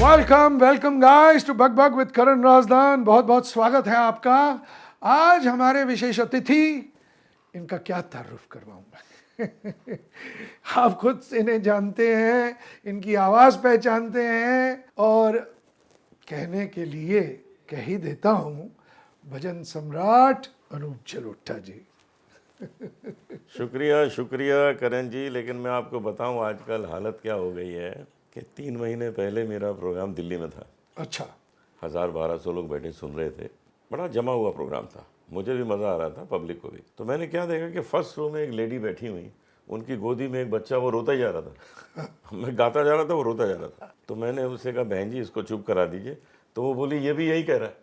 Welcome welcome guys to bug bug with Karan Rajdan. बहुत बहुत स्वागत है आपका। आज हमारे विशेष अतिथि, इनका क्या तारुफ करवाऊंगा। आप खुद से इन्हें जानते हैं, इनकी आवाज़ पहचानते हैं और कहने के लिए कह ही देता हूँ, भजन सम्राट अनूप जलोटा जी। शुक्रिया शुक्रिया करण जी। लेकिन मैं आपको बताऊं आजकल हालत क्या हो गई है कि 3 महीने पहले मेरा प्रोग्राम दिल्ली में था। अच्छा, 1000-1200 लोग बैठे सुन रहे थे। बड़ा जमा हुआ प्रोग्राम था, मुझे भी मज़ा आ रहा था, पब्लिक को भी। तो मैंने क्या देखा कि फर्स्ट रो में एक लेडी बैठी हुई, उनकी गोदी में एक बच्चा, वो रोता ही जा रहा था। मैं गाता जा रहा था, वो रोता जा रहा था। तो मैंने उससे कहा, बहन जी इसको चुप करा दीजिए। तो वो बोली, ये भी यही कह रहा है।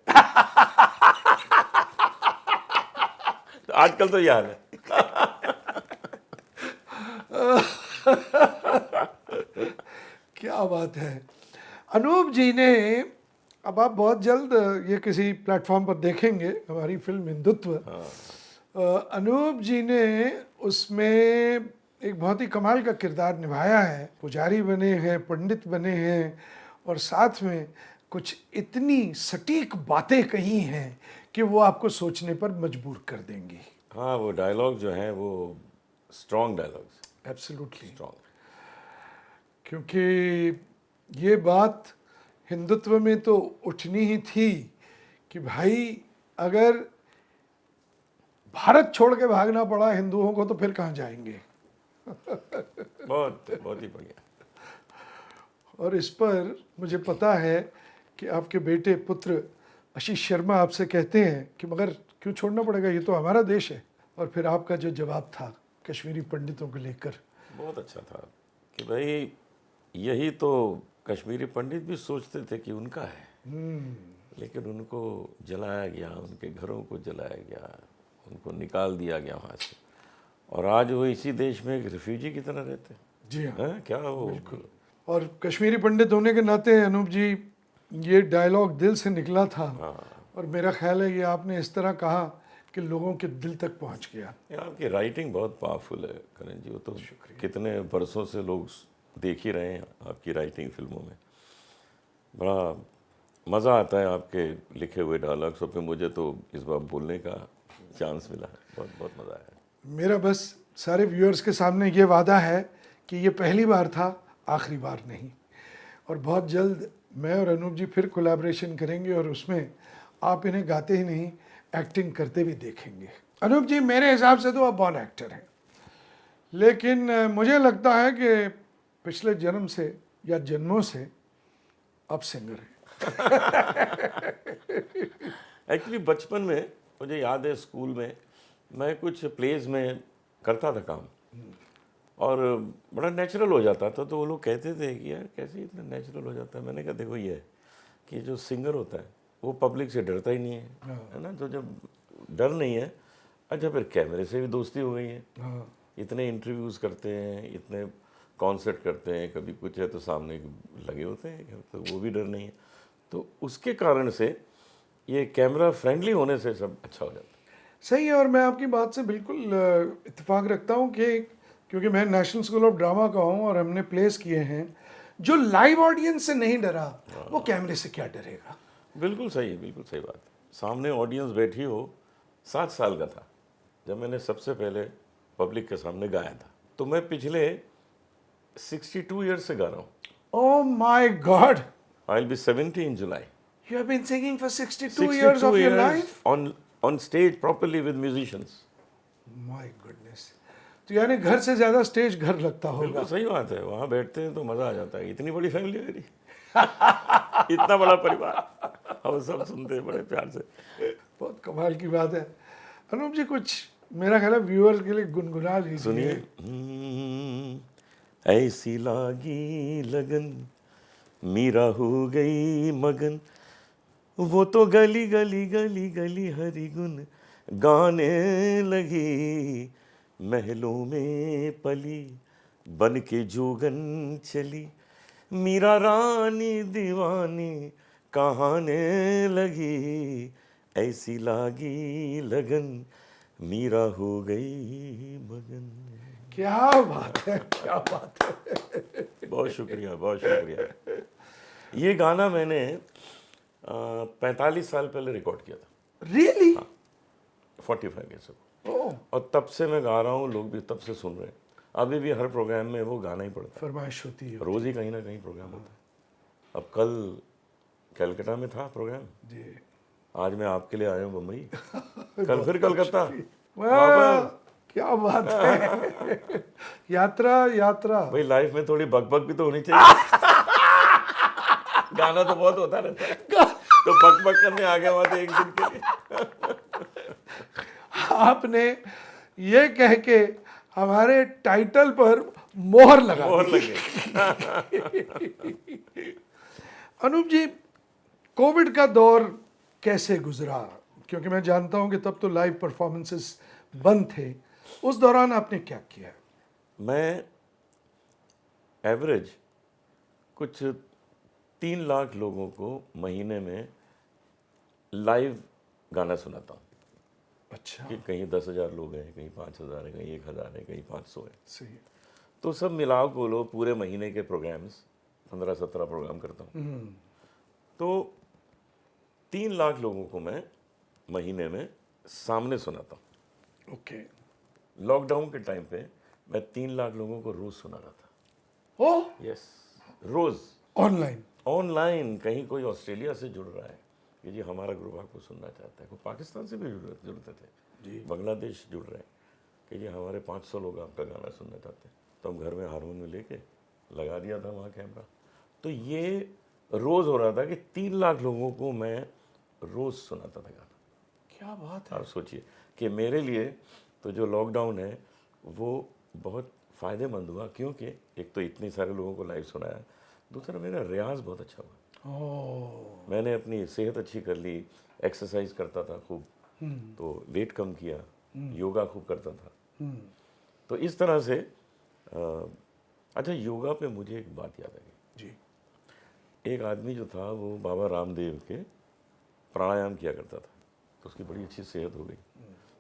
तो आजकल तो ये हाल है। क्या बात है। अनूप जी ने, अब आप बहुत जल्द ये किसी प्लेटफॉर्म पर देखेंगे, हमारी फिल्म हिंदुत्व। अनूप जी ने उसमें एक बहुत ही कमाल का किरदार निभाया है। पुजारी बने हैं, पंडित बने हैं और साथ में कुछ इतनी सटीक बातें कही हैं कि वो आपको सोचने पर मजबूर कर देंगी। हाँ, वो डायलॉग जो है वो स्ट्रॉन्ग डायलॉग्स, एब्सोल्युटली। स्ट्रॉन्ग। क्योंकि ये बात हिंदुत्व में तो उठनी ही थी कि भाई अगर भारत छोड़ के भागना पड़ा हिंदुओं को तो फिर कहाँ जाएंगे। बहुत बहुत ही बढ़िया। और इस पर मुझे पता है कि आपके बेटे पुत्र आशीष शर्मा आपसे कहते हैं कि मगर क्यों छोड़ना पड़ेगा, ये तो हमारा देश है। और फिर आपका जो जवाब था कश्मीरी पंडितों को लेकर, बहुत अच्छा था कि भाई यही तो कश्मीरी पंडित भी सोचते थे कि उनका है, लेकिन उनको जलाया गया, उनके घरों को जलाया गया, उनको निकाल दिया गया वहाँ से। और आज वो इसी देश में एक रिफ्यूजी की तरह रहते हैं। जी हाँ, हैं क्या वो? और कश्मीरी पंडित होने के नाते अनूप जी ये डायलॉग दिल से निकला था। और मेरा ख्याल है ये आपने इस तरह कहा कि लोगों के दिल तक पहुंच गया। ये आपकी राइटिंग बहुत पावरफुल है करण जी। वो तो कितने बरसों से लोग देख ही रहे हैं आपकी राइटिंग फिल्मों में। बड़ा मज़ा आता है आपके लिखे हुए डायलॉग्स। और फिर मुझे तो इस बार बोलने का चांस मिला है, बहुत बहुत मज़ा आया। मेरा बस सारे व्यूअर्स के सामने ये वादा है कि ये पहली बार था, आखिरी बार नहीं। और बहुत जल्द मैं और अनूप जी फिर कोलैबोरेशन करेंगे और उसमें आप इन्हें गाते ही नहीं, एक्टिंग करते भी देखेंगे। अनूप जी मेरे हिसाब से तो आप बॉर्न एक्टर हैं, लेकिन मुझे लगता है कि पिछले जन्म से या जन्मों से आप सिंगर हैं। एक्चुअली बचपन में मुझे याद है, स्कूल में मैं कुछ प्लेज में करता था काम और बड़ा नेचुरल हो जाता था। तो वो लोग कहते थे कि यार कैसे इतना नेचुरल हो जाता है। मैंने कहा देखो ये है कि जो सिंगर होता है वो पब्लिक से डरता ही नहीं है ना। तो जब डर नहीं है, अच्छा फिर कैमरे से भी दोस्ती हो गई है। इतने इंटरव्यूज़ करते हैं, इतने कॉन्सर्ट करते हैं, कभी कुछ है तो सामने लगे होते हैं, तो वो भी डर नहीं है। तो उसके कारण से ये कैमरा फ्रेंडली होने से सब अच्छा हो जाता है। सही है। और मैं आपकी बात से बिल्कुल इत्तेफाक रखता हूँ कि क्योंकि मैं नेशनल स्कूल ऑफ ड्रामा का हूँ और हमने प्लेस किए हैं, जो लाइव ऑडियंस से नहीं डरा वो कैमरे से क्या डरेगा। बिल्कुल सही है, बिल्कुल सही बात है। सामने ऑडियंस बैठी हो। 7 साल का था जब मैंने सबसे पहले पब्लिक के सामने गाया था। तो मैं पिछले 62 ईयर्स से गा रहा हूँ। Oh my god, I will be 70 in July. You have been singing for 62 years of your life? on stage properly with musicians. My goodness. तो यानी घर से ज्यादा स्टेज घर लगता होगा। बिल्कुल सही बात है। वहाँ बैठते हैं तो मज़ा आ जाता है। इतनी बड़ी फैमिली है मेरी। इतना बड़ा परिवार, हम सब सुनते हैं बड़े प्यार से। बहुत कमाल की बात है। अनूप जी कुछ मेरा ख्याल है व्यूअर्स के लिए गुनगुना लीजिए। सुनिए। ऐसी लागी लगन, मीरा हो गई मगन, वो तो गली गली गली गली हरि गुन गाने लगी, महलों में पली बन के जोगन चली, मीरा रानी दीवानी कहाने लगी, ऐसी लागी लगन मीरा हो गई मगन। क्या बात है, क्या बात है। बहुत शुक्रिया, बहुत शुक्रिया। ये गाना मैंने 45 साल पहले रिकॉर्ड किया था, रियली? 45 years ago. ओह, और तब से मैं गा रहा हूँ, लोग भी तब से सुन रहे हैं। अभी भी हर प्रोग्राम में वो गाना ही पड़ता फरमाइश होती है है, रोज़ ही कहीं ना कहीं प्रोग्राम होता है। अब कल कलकत्ता में था प्रोग्राम, जी। आज मैं आपके लिए आया हूँ मुंबई, कल फिर कलकत्ता। वाह, क्या बात है। यात्रा यात्रा। भाई लाइफ में थोड़ी बकबक भी तो होनी चाहिए। गाना तो बहुत होता रहता है, तो बकबक करने आ गया वहां से एक दिन के लिए। आपने ये कह के हमारे टाइटल पर मोहर लगा और दी। लगे। अनूप जी, कोविड का दौर कैसे गुजरा? क्योंकि मैं जानता हूं कि तब तो लाइव परफॉर्मेंसेस बंद थे, उस दौरान आपने क्या किया? मैं एवरेज कुछ 3 लाख लोगों को महीने में लाइव गाना सुनाता हूँ। अच्छा, कि कहीं 10,000 लोग हैं, कहीं 5,000 है, कहीं 1,000 है, कहीं 500 है। सही है। तो सब मिलाओ को लो पूरे महीने के प्रोग्राम्स 15-17 प्रोग्राम करता हूँ। तो 3 लाख लोगों को मैं महीने में सामने सुनाता हूँ। ओके। लॉकडाउन के टाइम पे मैं 3 लाख लोगों को रोज सुना रहा था। ओ, यस, रोज ऑनलाइन? ऑनलाइन। कहीं कोई ऑस्ट्रेलिया से जुड़ रहा है कि जी हमारा ग्रुप आपको सुनना चाहता है, कोई पाकिस्तान से भी जुड़ते थे जी। बांग्लादेश जुड़ रहे हैं कि जी हमारे 500 लोग आपका गाना सुनना चाहते हैं। तो हम घर में हारमोनियम लेके लगा दिया था वहाँ कैमरा। तो ये रोज़ हो रहा था कि 3 लाख लोगों को मैं रोज़ सुनाता था गाना। क्या बात है। आप सोचिए कि मेरे लिए तो जो लॉकडाउन है वो बहुत फ़ायदेमंद हुआ, क्योंकि एक तो इतने सारे लोगों को लाइव सुनाया, दूसरा मेरा रियाज बहुत अच्छा हुआ। ओह, मैंने अपनी सेहत अच्छी कर ली, एक्सरसाइज करता था खूब, तो वेट कम किया, योगा खूब करता था। तो इस तरह से अच्छा, योगा पे मुझे एक बात याद आई जी। एक आदमी जो था वो बाबा रामदेव के प्राणायाम किया करता था, तो उसकी बड़ी अच्छी सेहत हो गई।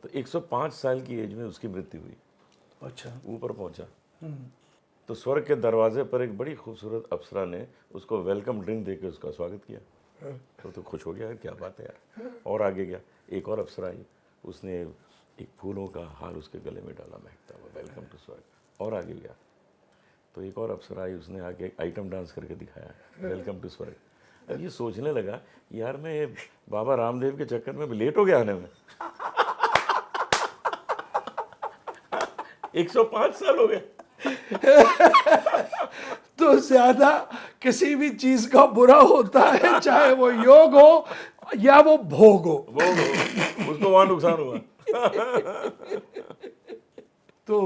तो 105 साल की एज में उसकी मृत्यु हुई। अच्छा। ऊपर पहुंचा तो स्वर्ग के दरवाजे पर एक बड़ी खूबसूरत अप्सरा ने उसको वेलकम ड्रिंक देके उसका स्वागत किया। तो खुश हो गया, क्या बात है यार। और आगे गया, एक और अप्सरा आई, उसने एक फूलों का हार उसके गले में डाला महकता हुआ, वेलकम टू स्वर्ग। और आगे गया तो एक और अप्सरा आई, उसने आगे एक आइटम डांस करके दिखाया, वेलकम टू स्वर्ग। अब ये सोचने लगा यार मैं बाबा रामदेव के चक्कर में लेट हो गया आने में। 105 साल हो गए। तो ज्यादा किसी भी चीज का बुरा होता है, चाहे वो योग हो या वो भोग हो। वो उसको वहां नुकसान हुआ। तो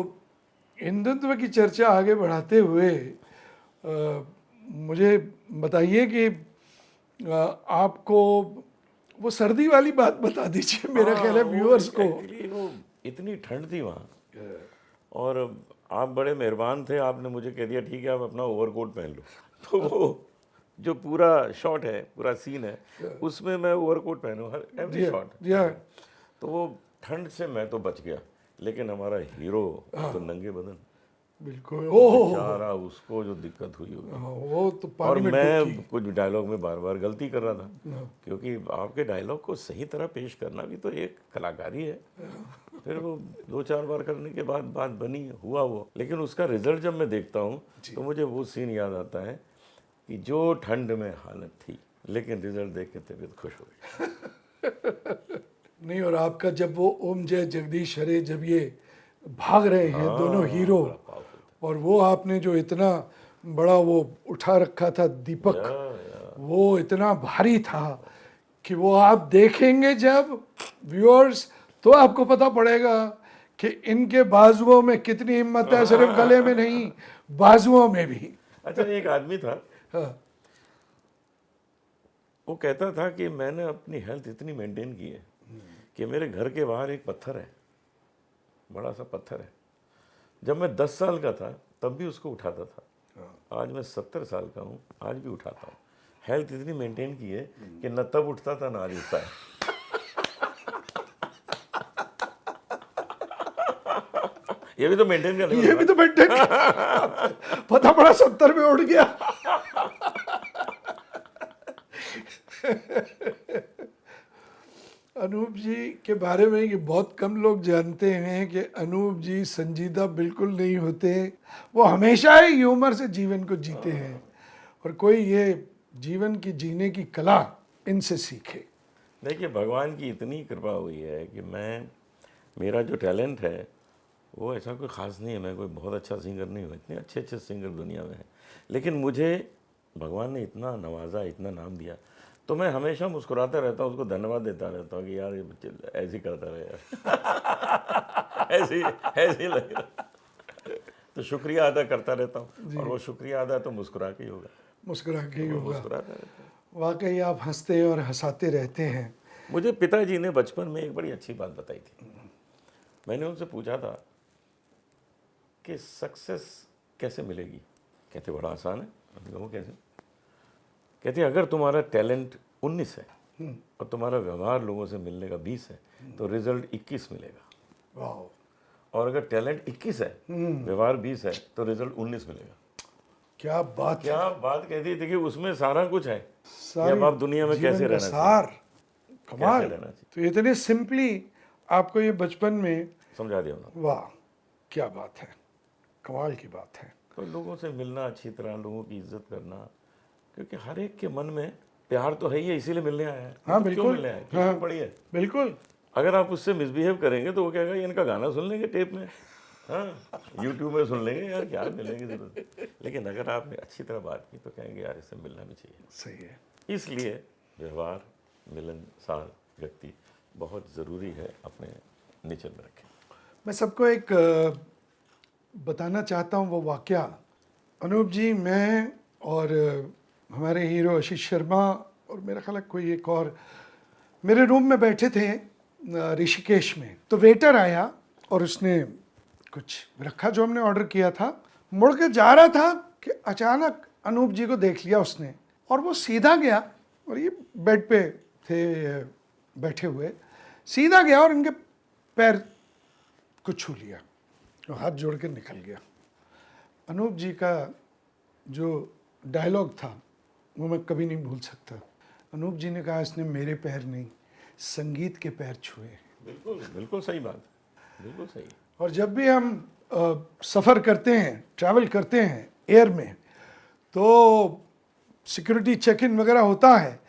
हिंदुत्व की चर्चा आगे बढ़ाते हुए मुझे बताइए कि आपको वो सर्दी वाली बात बता दीजिए, मेरा ख्याल है व्यूअर्स को। एक्चुअली वो इतनी ठंड थी वहाँ, और आप बड़े मेहरबान थे, आपने मुझे कह दिया ठीक है आप अपना ओवरकोट पहन लो। तो वो जो पूरा शॉट है, पूरा सीन है, उसमें मैं ओवरकोट पहनूँ हर एवरी शॉट। जी हाँ। तो वो ठंड से मैं तो बच गया, लेकिन हमारा हीरो तो नंगे बदन, बिल्कुल। ओह, बेचारा, उसको जो दिक्कत हुई होगी। वो तो और पानी में मैं डुबकी। कुछ डायलॉग में बार बार गलती कर रहा था, क्योंकि आपके डायलॉग को सही तरह पेश करना भी तो एक कलाकारी है। फिर वो 2-4 बार करने के बाद बात बनी, हुआ वो, लेकिन उसका रिजल्ट जब मैं देखता हूँ तो मुझे वो सीन याद आता है कि जो ठंड में हालत थी, लेकिन रिजल्ट देख के तबीयत खुश हो गई। नहीं, और आपका जब वो ओम जय जगदीश हरे, जब ये भाग रहे हैं दोनों हीरो, और वो आपने जो इतना बड़ा वो उठा रखा था दीपक, वो इतना भारी था कि वो आप देखेंगे जब व्यूअर्स, तो आपको पता पड़ेगा कि इनके बाजुओं में कितनी हिम्मत है, सिर्फ गले में नहीं बाजुओं में भी। अच्छा, एक आदमी था, हाँ, वो कहता था कि मैंने अपनी हेल्थ इतनी मेंटेन की है कि मेरे घर के बाहर एक पत्थर है, बड़ा सा पत्थर है। जब मैं 10 साल का था तब भी उसको उठाता था। आज मैं 70 साल का हूँ, आज भी उठाता हूँ। हेल्थ इतनी मेंटेन की है कि न तब उठता था ना आज उठता है। ये भी तो मेंटेन करने ये भी तो मेंटेन पता पड़ा 70 में उठ गया। अनूप जी के बारे में ये बहुत कम लोग जानते हैं कि अनूप जी संजीदा बिल्कुल नहीं होते। वो हमेशा ही ह्यूमर से जीवन को जीते हैं और कोई ये जीवन की जीने की कला इनसे सीखे। देखिए, भगवान की इतनी कृपा हुई है कि मेरा जो टैलेंट है वो ऐसा कोई ख़ास नहीं है। मैं कोई बहुत अच्छा सिंगर नहीं हूँ, इतने अच्छे अच्छे सिंगर दुनिया में हैं, लेकिन मुझे भगवान ने इतना नवाजा, इतना नाम दिया, तो मैं हमेशा मुस्कुराता रहता हूँ, उसको धन्यवाद देता रहता हूँ कि यार ये बच्चे ऐसे ही करता रहे यार ऐसे ही लग रहा। तो शुक्रिया अदा करता रहता हूँ, और वो शुक्रिया अदा तो मुस्कुरा के ही होगा। मुस्कुरा के ही वो होगा। मुस्कुराता रहता है। वाकई आप हंसते और हंसाते रहते हैं। मुझे पिताजी ने बचपन में एक बड़ी अच्छी बात बताई थी। मैंने उनसे पूछा था कि सक्सेस कैसे मिलेगी। कहते बड़ा आसान है। मैंने कहा वो कैसे? कहते अगर तुम्हारा टैलेंट 19 है और तुम्हारा व्यवहार लोगों से मिलने का 20 है तो रिजल्ट 21 मिलेगा। वाह, और अगर टैलेंट 21 है, व्यवहार 20 है, तो रिजल्ट 19 मिलेगा। क्या बात है। क्या बात कहती थी कि उसमें सारा कुछ है कि सारी अब आप दुनिया में जीवन कैसे का रहना सार, चाहिए, कमाल। कैसे रहना चाहिए, तो इतने सिंपली आपको ये बचपन में, समझा दिया उन्होंने। वाह क्या बात है, कमाल की बात है। तो लोगों से मिलना, अच्छी तरह लोगों की इज्जत करना, क्योंकि हर एक के मन में प्यार तो है ही है, इसीलिए मिलने आया है। हाँ क्यों बिल्कुल, मिलने आया है? किसको पड़ी है? बिल्कुल। अगर आप उससे मिसबिहेव करेंगे तो वो कहेगा ये इनका गाना सुन लेंगे टेप में, हाँ यूट्यूब में सुन लेंगे, यार क्या मिलेंगे जरूरत। लेकिन अगर आपने अच्छी तरह बात की तो कहेंगे यार इससे मिलना भी चाहिए। सही है। इसलिए व्यवहार, मिलनसार व्यक्ति बहुत ज़रूरी है, अपने नेचर में रखें। मैं सबको एक बताना चाहता हूँ वो वाकया। अनूप जी, मैं और हमारे हीरो आशीष शर्मा और मेरा ख्याल है कोई एक और मेरे रूम में बैठे थे ऋषिकेश में। तो वेटर आया और उसने कुछ रखा जो हमने ऑर्डर किया था। मुड़ के जा रहा था कि अचानक अनूप जी को देख लिया उसने, और वो सीधा गया, और ये बेड पे थे बैठे हुए, सीधा गया और इनके पैर को छू लिया और हाथ जोड़ के निकल गया। अनूप जी का जो डायलॉग था वो मैं कभी नहीं भूल सकता। अनूप जी ने कहा इसने मेरे पैर नहीं, संगीत के पैर छुए। बिल्कुल बिल्कुल सही बात, बिल्कुल सही। और जब भी हम सफ़र करते हैं, ट्रैवल करते हैं एयर में, तो सिक्योरिटी चेक इन वगैरह होता है,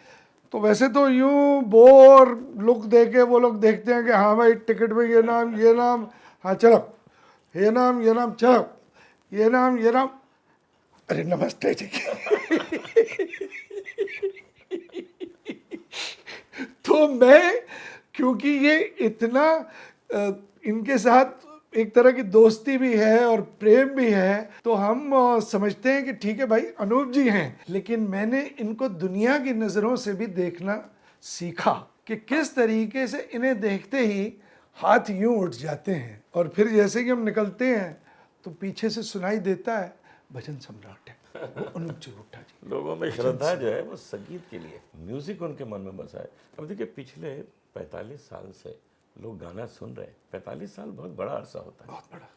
तो वैसे तो यूं बोर लुक दे के वो लोग देखते हैं कि हाँ भाई टिकट में ये नाम, हाँ चलो, ये नाम चलो, ये नाम, अरे नमस्ते जी। तो मैं, क्योंकि ये इतना इनके साथ एक तरह की दोस्ती भी है और प्रेम भी है, तो हम समझते हैं कि ठीक है भाई अनूप जी हैं, लेकिन मैंने इनको दुनिया की नज़रों से भी देखना सीखा कि किस तरीके से इन्हें देखते ही हाथ यूं उठ जाते हैं, और फिर जैसे कि हम निकलते हैं तो पीछे से सुनाई देता है भजन सम्राट है वो अनूप जी उठा जी। लोगों में श्रद्धा जो है वो संगीत के लिए, म्यूजिक उनके मन में बसा है। अब देखिए पिछले 45 साल से लोग गाना सुन रहे हैं। 45 साल बहुत बड़ा अरसा होता है, बहुत बड़ा।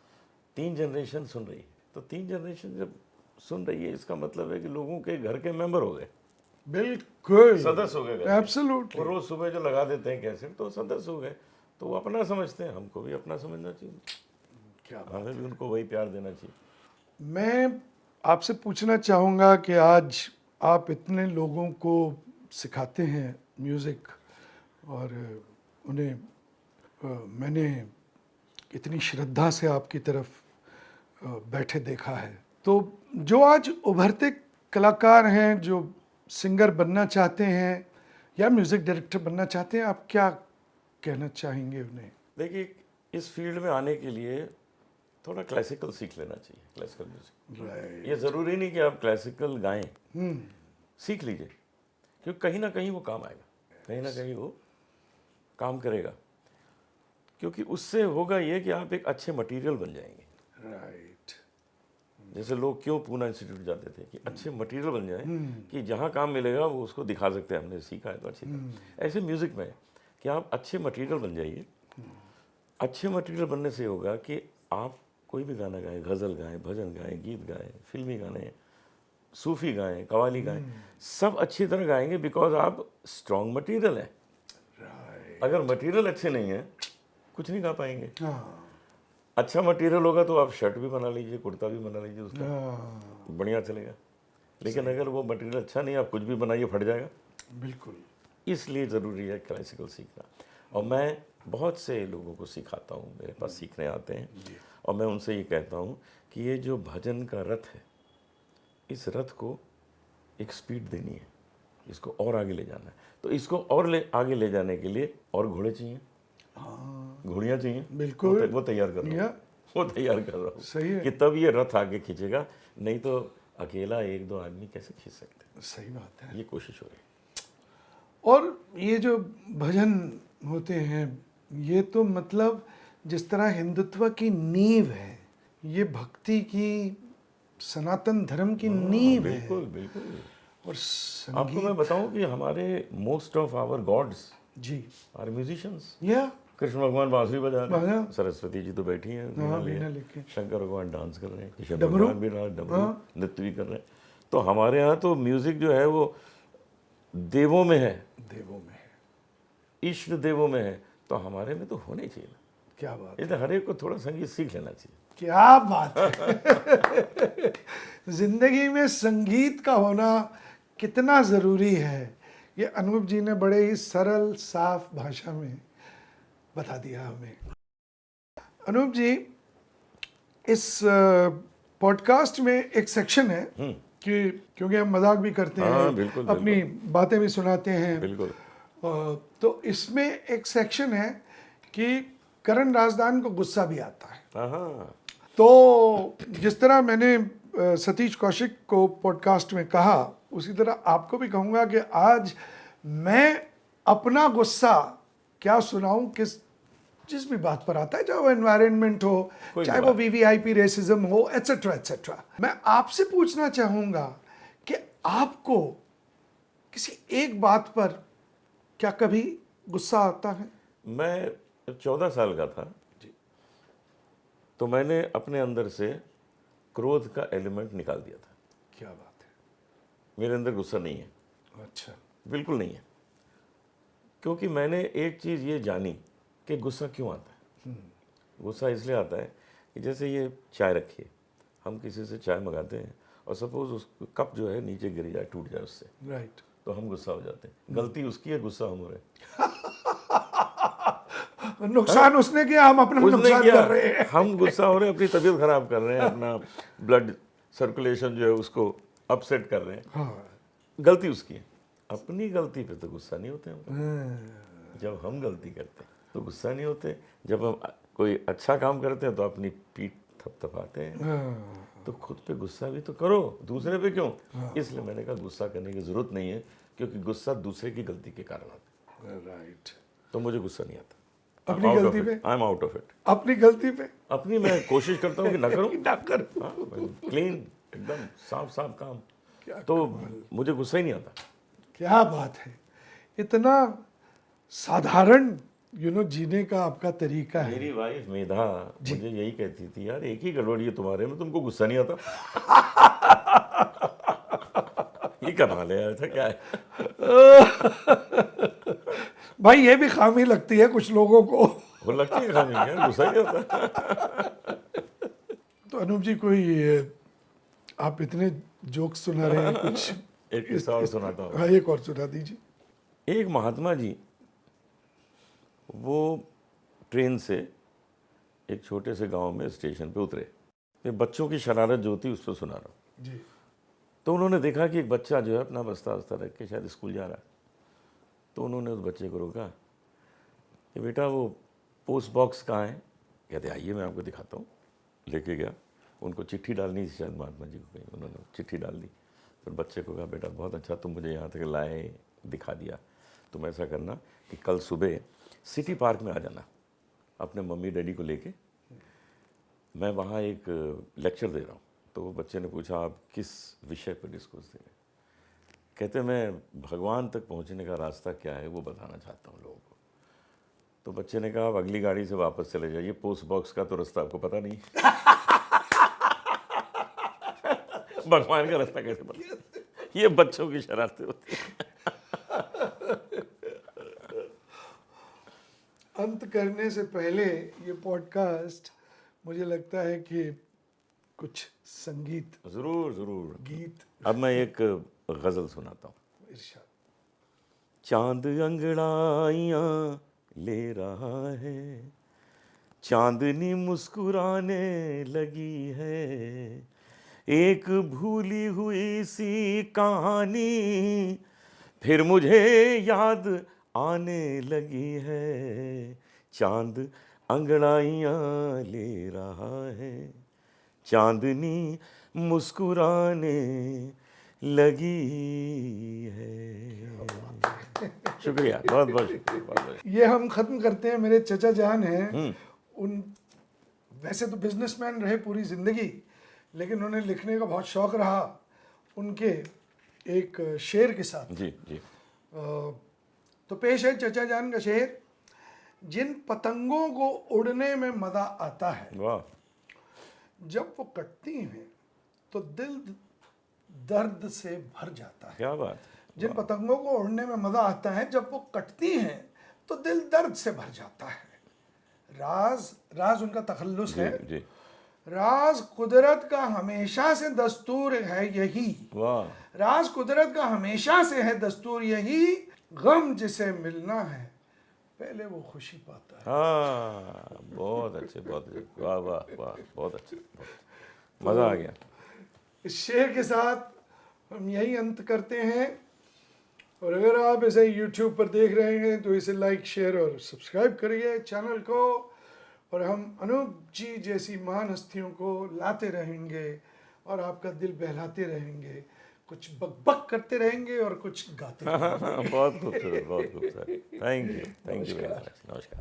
3 जनरेशन सुन रही है, तो 3 जनरेशन जब सुन रही है इसका मतलब है कि लोगों के घर के मेंबर हो गए, बिल्कुल सदस्य हो गए घर के। एब्सोल्युटली। वो रोज सुबह जो लगा देते हैं कैसेट, तो सदस्य हो गए, तो वो अपना समझते हैं। हमको भी अपना समझना चाहिए, क्या हमें भी उनको वही प्यार देना चाहिए। मैं आपसे पूछना चाहूँगा कि आज आप इतने लोगों को सिखाते हैं म्यूज़िक, और उन्हें मैंने इतनी श्रद्धा से आपकी तरफ बैठे देखा है, तो जो आज उभरते कलाकार हैं, जो सिंगर बनना चाहते हैं या म्यूज़िक डायरेक्टर बनना चाहते हैं, आप क्या कहना चाहेंगे उन्हें? देखिए, इस फील्ड में आने के लिए थोड़ा क्लासिकल सीख लेना चाहिए, क्लासिकल म्यूजिक। राइट। ये ज़रूरी नहीं कि आप क्लासिकल गाएं, सीख लीजिए, क्योंकि कहीं ना कहीं वो काम आएगा, कहीं ना कहीं वो काम करेगा, क्योंकि उससे होगा ये कि आप एक अच्छे मटेरियल बन जाएंगे। राइट। जैसे लोग क्यों पूना इंस्टीट्यूट जाते थे कि अच्छे मटेरियल बन जाए, कि जहाँ काम मिलेगा वो उसको दिखा सकते हैं, हमने सीखा है तो अच्छी तरह। ऐसे म्यूज़िक में कि आप अच्छे मटेरियल बन जाइए। अच्छे मटेरियल बनने से होगा कि आप कोई भी गाना गाएं, गज़ल गाएं, भजन गाएं, गीत गाएं, फिल्मी गाने, सूफी गाएं, कवाली गाएं, सब अच्छी तरह गाएंगे, बिकॉज आप स्ट्रॉन्ग मटेरियल हैं। राइट। अगर मटेरियल अच्छे नहीं है कुछ नहीं गा पाएंगे। हाँ अच्छा मटेरियल होगा तो आप शर्ट भी बना लीजिए, कुर्ता भी बना लीजिए, उसका हाँ, बढ़िया चलेगा। लेकिन अगर वो मटेरियल अच्छा नहीं, आप कुछ भी बनाइए फट जाएगा। बिल्कुल। इसलिए ज़रूरी है क्लासिकल सीखना। और मैं बहुत से लोगों को सिखाता हूँ, मेरे पास सीखने आते हैं, और मैं उनसे ये कहता हूँ कि ये जो भजन का रथ है, इस रथ को एक स्पीड देनी है, इसको और आगे ले जाना है। तो इसको और आगे ले जाने के लिए और घोड़े चाहिए, घोड़ियाँ चाहिए। बिल्कुल। वो तैयार कर रहा हूँ, वो तैयार कर रहा हूँ सही है। कि तब ये रथ आगे खींचेगा, नहीं तो अकेला एक दो आदमी कैसे खींच सकते। सही बात है। ये कोशिश हो रही है। और ये जो भजन होते हैं, ये तो मतलब जिस तरह हिंदुत्व की नींव है, ये भक्ति की, सनातन धर्म की नींव है। बिल्कुल बिल्कुल। और आपको मैं बताऊं कि हमारे मोस्ट ऑफ आवर गॉड्स जी आर म्यूजिशियंस। या कृष्ण भगवान बांसुरी बजा रहे बजा। हैं, सरस्वती जी तो बैठी हैं वीणा लिए, वीणा लेके। शंकर भगवान डांस कर रहे हैं, कृष्ण डमरू। भगवान भी डमरू नृत्य भी कर रहे हैं। तो हमारे यहाँ तो म्यूजिक जो है वो देवों में है, देवों में है। इष्ट देवों में है, तो हमारे में तो होना ही चाहिए ना। क्या बात, इसलिए हर एक को थोड़ा संगीत सीख लेना चाहिए। क्या बात है। जिंदगी में संगीत का होना कितना ज़रूरी है, ये अनूप जी ने बड़े ही सरल साफ भाषा में बता दिया हमें। अनूप जी, इस पॉडकास्ट में एक सेक्शन है कि क्योंकि हम मजाक भी करते हाँ, हैं, बिल्कुल, अपनी बातें भी सुनाते हैं, बिल्कुल। तो इसमें एक सेक्शन है कि करण राजदान को गुस्सा भी आता है। हाँ, तो जिस तरह मैंने सतीश कौशिक को पॉडकास्ट में कहा, उसी तरह आपको भी कहूँगा कि आज मैं अपना गुस्सा क्या सुनाऊं, जिस भी बात पर आता है, चाहे वो एनवायरनमेंट हो, चाहे वो वीवीआईपी रेसिज्म हो, एटसेट्रा एटसेट्रा। मैं आपसे पूछना चाहूँगा कि आपको किसी एक बात पर क्या कभी गुस्सा आता है? मैं जब 14 साल का था तो मैंने अपने अंदर से क्रोध का एलिमेंट निकाल दिया था। क्या बात है। मेरे अंदर गुस्सा नहीं है, अच्छा। बिल्कुल नहीं है। क्योंकि मैंने एक चीज़ ये जानी कि गुस्सा क्यों आता है। गुस्सा इसलिए आता है कि जैसे ये चाय रखी है, हम किसी से चाय मंगाते हैं और सपोज उस कप जो है नीचे गिर जाए, टूट जाए उससे, राइट। तो हम गुस्सा हो जाते हैं। गलती उसकी है, गुस्सा हम हो रहे हैं। नुकसान उसने किया, हम अपना नुकसान कर रहे हैं। हम गुस्सा हो रहे हैं, अपनी तबीयत खराब कर रहे हैं, अपना ब्लड सर्कुलेशन जो है उसको अपसेट कर रहे हैं। हाँ। गलती उसकी है, अपनी गलती पे तो गुस्सा नहीं होते हम। जब हम गलती करते हैं तो गुस्सा नहीं होते। जब हम कोई अच्छा काम करते हैं तो अपनी पीठ थपथपाते हैं। तो खुद पे गुस्सा भी तो करो, दूसरे पे क्यों? इसलिए मैंने कहा गुस्सा करने की जरूरत नहीं है, क्योंकि गुस्सा दूसरे की गलती के कारण आता है। राइट। तो मुझे गुस्सा नहीं आता। अपनी गलती पे? I am out of it. अपनी गलती पे? अपनी मैं कोशिश करता हूँ कि ना करूँ, ना कर। क्लीन, एकदम साफ साफ काम, तो मुझे गुस्सा ही नहीं आता। क्या बात है, इतना साधारण जीने का आपका तरीका है। मेरी वाइफ मेधा मुझे यही कहती थी, यार एक ही गड़बड़ी है तुम्हारे में, तुमको गुस्सा नहीं आता। ये कमाल है, ऐसा क्या है? भाई ये भी खामी लगती है कुछ लोगों को। वो लगती है खामी, यार गुस्सा नहीं आता। तो अनूप जी, कोई आप इतने जोक्स सुना रहे हैं, कुछ एक किस्सा और सुनाता हूँ। हाँ, एक और सुना दीजिए। एक महात्मा जी वो ट्रेन से एक छोटे से गांव में स्टेशन पे उतरे। ये बच्चों की शरारत जो होती है उस पर सुना रहा हूँ। जी। तो उन्होंने देखा कि एक बच्चा जो है अपना बस्ता वस्ता रख के शायद स्कूल जा रहा है। तो उन्होंने उस बच्चे को रोका कि बेटा वो पोस्ट बॉक्स कहाँ है? कहते आइए मैं आपको दिखाता हूँ। लेके गया, उनको चिट्ठी डालनी थी शायद महात्मा जी को, कहीं उन्होंने चिट्ठी डाल दी। फिर बच्चे को कहा बेटा बहुत अच्छा तुम मुझे यहाँ तक लाए, दिखा दिया। तुम ऐसा करना कि कल सुबह सिटी पार्क में आ जाना अपने मम्मी डैडी को लेके, मैं वहाँ एक लेक्चर दे रहा हूँ। तो वो बच्चे ने पूछा आप किस विषय पर डिस्कोर्स दे रहे हैं? कहते मैं भगवान तक पहुँचने का रास्ता क्या है वो बताना चाहता हूँ लोगों को। तो बच्चे ने कहा आप अगली गाड़ी से वापस चले जाइए, पोस्ट बॉक्स का तो रास्ता आपको पता नहीं। भगवान का रास्ता कैसे पता? ये बच्चों की शरारतें होती है। करने से पहले ये पॉडकास्ट मुझे लगता है कि कुछ संगीत ज़रूर ज़रूर। गीत अब मैं एक गज़ल सुनाता हूँ। इरशाद। चांद अंगड़ाइयाँ ले रहा है, चांदनी मुस्कुराने लगी है, एक भूली हुई सी कहानी फिर मुझे याद आने लगी है। चांद अंगड़ाइयाँ ले रहा है, चांदनी मुस्कुराने लगी है। शुक्रिया, बहुत बहुत शुक्रिया, बहुत बहुत। ये हम ख़त्म करते हैं। मेरे चचा जान हैं, उन वैसे तो बिजनेसमैन रहे पूरी ज़िंदगी, लेकिन उन्हें लिखने का बहुत शौक़ रहा। उनके एक शेर के साथ जी जी। तो पेश है चचा जान का शेर। जिन पतंगों को उड़ने में मज़ा आता है, वाह। जब वो कटती हैं तो दिल दर्द से भर जाता है। क्या बात। जिन पतंगों को उड़ने में मज़ा आता है, जब वो कटती हैं तो दिल दर्द से भर जाता है। राज राज उनका तखल्लुस है। जी। राज कुदरत का हमेशा से दस्तूर है यही। वाह। राज कुदरत का हमेशा से है दस्तूर यही, गम जिसे मिलना है पहले वो खुशी पाता है। हाँ, बहुत अच्छे, बहुत अच्छे। वाह वाह वाह, बहुत अच्छे, मज़ा आ गया। इस शेर के साथ हम यही अंत करते हैं। और अगर आप इसे YouTube पर देख रहे हैं तो इसे लाइक, शेयर और सब्सक्राइब करिए चैनल को। और हम अनूप जी जैसी महान हस्तियों को लाते रहेंगे और आपका दिल बहलाते रहेंगे, कुछ बकबक करते रहेंगे और कुछ गाते रहेंगे। बहुत खूबसूरत, बहुत खूबसूरत। Thank you very much. नमस्कार।